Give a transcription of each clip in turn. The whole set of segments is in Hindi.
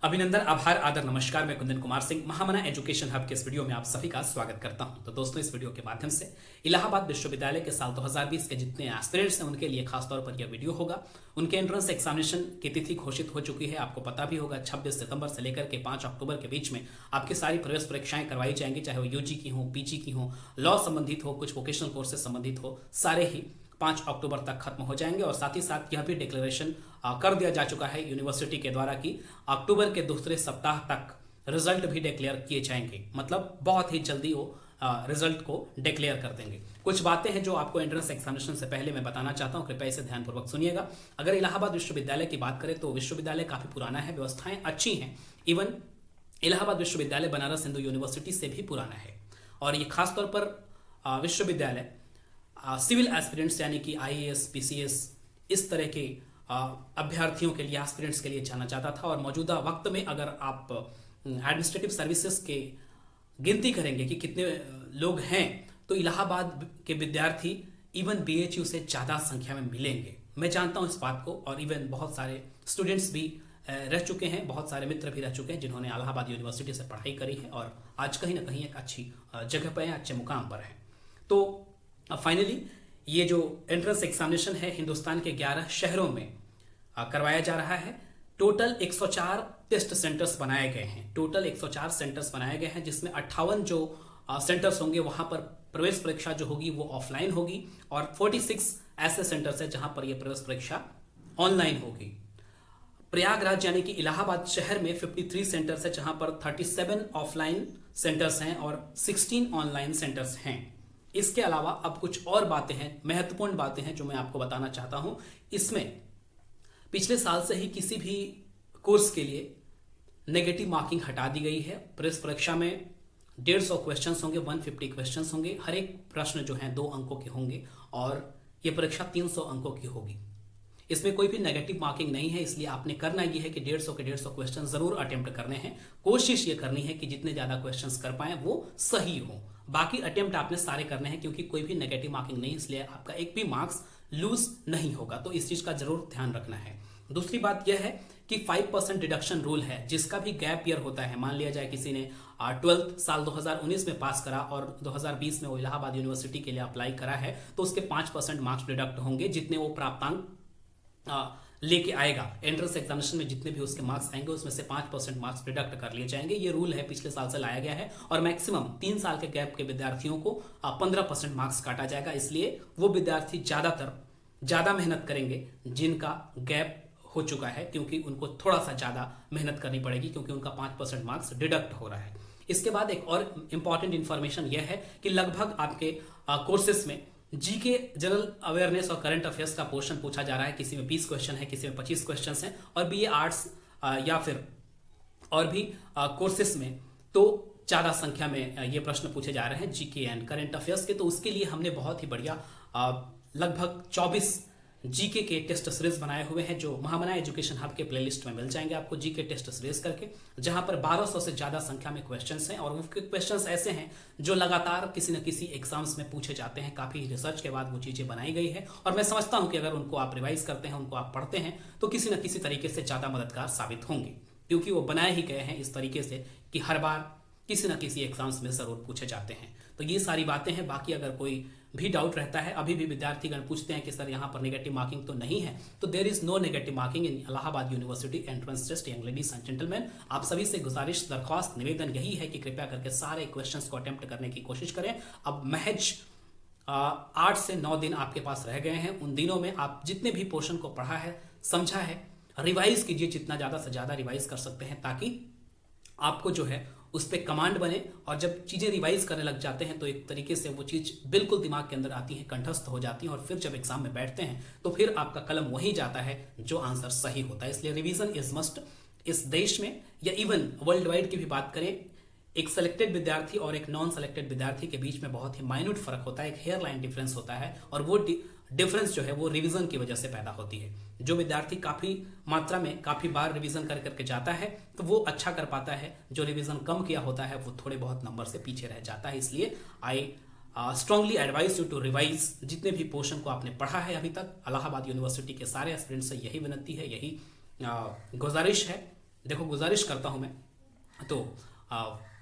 अभिनंदन, आभार, आदर, नमस्कार। मैं कुंदन कुमार सिंह महामना एजुकेशन हब के इस वीडियो में आप सभी का स्वागत करता हूं। तो दोस्तों, इस वीडियो के माध्यम से इलाहाबाद विश्वविद्यालय के साल 2020 के जितने एस्पिरेंट्स हैं उनके लिए खासतौर पर यह वीडियो होगा। उनके एंट्रेंस एग्जामिनेशन की तिथि घोषित हो चुकी है, आपको पता भी होगा। 26 सितंबर से लेकर के 5 अक्टूबर के बीच में आपकी सारी प्रवेश परीक्षाएं करवाई जाएंगी, चाहे वो यूजी की हो, पीजी की हो, लॉ संबंधित हो, कुछ वोकेशनल कोर्सेज संबंधित हो, सारे ही 5 अक्टूबर तक खत्म हो जाएंगे। और साथ ही साथ यह भी डिक्लेरेशन कर दिया जा चुका है यूनिवर्सिटी के द्वारा कि अक्टूबर के दूसरे सप्ताह तक रिजल्ट भी डिक्लेयर किए जाएंगे। मतलब बहुत ही जल्दी वो रिजल्ट को डिक्लेयर कर देंगे। कुछ बातें हैं जो आपको एंट्रेंस एग्जामिनेशन से पहले मैं बताना चाहता हूं, कृपया इसे ध्यानपूर्वक सुनिएगा। अगर इलाहाबाद विश्वविद्यालय की बात करें तो विश्वविद्यालय काफी पुराना है, व्यवस्थाएं अच्छी हैं। इवन इलाहाबाद विश्वविद्यालय बनारस हिंदू यूनिवर्सिटी से भी पुराना है। और ये खासतौर पर विश्वविद्यालय सिविल एस्पिरेंट्स यानी कि आईएएस, पीसीएस इस तरह के अभ्यर्थियों के लिए, एस्पिरेंट्स के लिए जाना जाता था। और मौजूदा वक्त में अगर आप एडमिनिस्ट्रेटिव सर्विसेज के गिनती करेंगे कि कितने लोग हैं, तो इलाहाबाद के विद्यार्थी इवन बीएचयू से ज़्यादा संख्या में मिलेंगे। मैं जानता हूं इस बात को, और इवन बहुत सारे स्टूडेंट्स भी रह चुके हैं, बहुत सारे मित्र भी रह चुके हैं जिन्होंने इलाहाबाद यूनिवर्सिटी से पढ़ाई करी है और आज कहीं ना कहीं एक अच्छी जगह पर हैं, अच्छे मुकाम पर हैं। तो फाइनली ये जो एंट्रेंस एग्जामिनेशन है हिंदुस्तान के 11 शहरों में करवाया जा रहा है। टोटल 104 टेस्ट सेंटर्स बनाए गए हैं। टोटल 104 सेंटर्स बनाए गए हैं, जिसमें 58 जो सेंटर्स होंगे वहां पर प्रवेश परीक्षा जो होगी वो ऑफलाइन होगी, और 46 ऐसे सेंटर्स हैं जहां पर यह प्रवेश परीक्षा ऑनलाइन होगी। प्रयागराज यानी कि इलाहाबाद शहर में 53 सेंटर्स है, जहां पर 37 ऑफलाइन सेंटर्स हैं और 16 ऑनलाइन सेंटर्स हैं। इसके अलावा अब कुछ और बातें हैं, महत्वपूर्ण बातें हैं जो मैं आपको बताना चाहता हूं। इसमें पिछले साल से ही किसी भी कोर्स के लिए नेगेटिव मार्किंग हटा दी गई है। प्रवेश परीक्षा में 150 क्वेश्चंस होंगे, 150 क्वेश्चंस होंगे। हर एक प्रश्न जो है 2 अंकों के होंगे और यह परीक्षा 300 अंकों की होगी। इसमें कोई भी नेगेटिव मार्किंग नहीं है, इसलिए आपने करना यह है कि 150 के 150 क्वेश्चन जरूर अटेम्प्ट करने हैं। कोशिश ये करनी है कि जितने ज्यादा क्वेश्चंस कर पाए वो सही हो। बाकी अटेम्प्ट आपने सारे करने हैं, क्योंकि कोई भी नेगेटिव मार्किंग नहीं, इसलिए आपका एक भी मार्क्स लूज नहीं होगा। तो इस चीज का जरूर ध्यान रखना है। दूसरी बात यह है कि 5% डिडक्शन रूल है, जिसका भी गैप ईयर होता है। मान लिया जाए किसी ने 12th साल 2019 में पास करा और 2020 में वो इलाहाबाद यूनिवर्सिटी के लिए अप्लाई करा है, तो उसके 5% मार्क्स डिडक्ट होंगे, जितने वो प्राप्तांक लेके आएगा। एंट्रेंस एग्जामिनेशन में जितने भी उसके मार्क्स आएंगे उसमें से 5% मार्क्स डिडक्ट कर लिए जाएंगे। ये रूल है, पिछले साल से लाया गया है। और मैक्सिमम 3 साल के गैप के विद्यार्थियों को 15% मार्क्स काटा जाएगा। इसलिए वो विद्यार्थी ज्यादा मेहनत करेंगे जिनका गैप हो चुका है, क्योंकि उनको थोड़ा सा ज्यादा मेहनत करनी पड़ेगी, क्योंकि उनका 5% मार्क्स डिडक्ट हो रहा है। इसके बाद एक और इंपॉर्टेंट इंफॉर्मेशन यह है कि लगभग आपके कोर्सेस में जीके, जनरल अवेयरनेस और करंट अफेयर्स का पोर्शन पूछा जा रहा है। किसी में 20 क्वेश्चन है, किसी में 25 क्वेश्चन हैं। और बीए आर्ट्स या फिर और भी कोर्सेस में तो ज्यादा संख्या में ये प्रश्न पूछे जा रहे हैं जीके एंड करंट अफेयर्स के। तो उसके लिए हमने बहुत ही बढ़िया लगभग 24 जीके के टेस्ट सीरीज बनाए हुए हैं, जो महामना एजुकेशन हब के प्लेलिस्ट में मिल जाएंगे आपको जीके टेस्ट सीरीज करके, जहां पर 1200 से ज्यादा संख्या में क्वेश्चंस हैं। और वो क्वेश्चंस ऐसे हैं जो लगातार किसी न किसी एग्जाम्स में पूछे जाते हैं। काफी रिसर्च के बाद वो चीजें बनाई गई है, और मैं समझता हूं कि अगर उनको आप रिवाइज करते हैं, उनको आप पढ़ते हैं, तो किसी न किसी तरीके से ज्यादा मददगार साबित होंगे, क्योंकि वो बनाए ही गए हैं इस तरीके से कि हर बार किसी न किसी एग्जाम्स में जरूर पूछे जाते हैं। तो ये सारी बातें हैं। बाकी अगर कोई भी डाउट रहता है, अभी भी विद्यार्थीगण पूछते हैं कि सर यहाँ पर नेगेटिव मार्किंग तो नहीं है, तो there is no negative marking in Allahabad university entrance test. Young ladies and gentleman, आप सभी से गुजारिश, दरख्वास्त, निवेदन यही है कि कृपया करके सारे क्वेश्चंस को अटेम्प्ट करने की कोशिश करें। अब महज 8 से 9 दिन आपके पास रह गए हैं। उन दिनों में आप जितने भी पोर्शन को पढ़ा है, समझा है, रिवाइज कीजिए, जितना ज्यादा से ज्यादा रिवाइज कर सकते हैं, ताकि आपको जो है उस पर कमांड बने। और जब चीजें रिवाइज करने लग जाते हैं तो एक तरीके से वो चीज बिल्कुल दिमाग के अंदर आती है, कंठस्थ हो जाती है, और फिर जब एग्जाम में बैठते हैं तो फिर आपका कलम वही जाता है जो आंसर सही होता है। इसलिए रिवीजन इज मस्ट। इस देश में या इवन वर्ल्ड वाइड की भी बात करें, एक सेलेक्टेड विद्यार्थी और एक नॉन सेलेक्टेड विद्यार्थी के बीच में बहुत ही माइन्यूट फर्क होता है, एक हेयर लाइन डिफरेंस होता है, और वो डिफरेंस जो है वो रिवीजन की वजह से पैदा होती है। जो विद्यार्थी काफी मात्रा में काफी बार रिवीजन कर करके जाता है तो वो अच्छा कर पाता है, जो रिवीजन कम किया होता है वो थोड़े बहुत नंबर से पीछे रह जाता है। इसलिए I strongly advise you to revise जितने भी पोर्शन को आपने पढ़ा है अभी तक। इलाहाबाद यूनिवर्सिटी के सारे स्टूडेंट्स से यही विनती है, यही गुजारिश है। देखो गुजारिश करता हूँ मैं, तो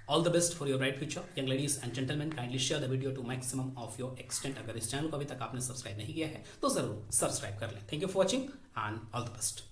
all the best for your bright future. Young ladies and gentleman, kindly share the video to maximum of your extent. अगर इस चैनल को अभी तक आपने सब्सक्राइब नहीं किया है तो जरूर सब्सक्राइब कर लें। Thank you for watching and all the best.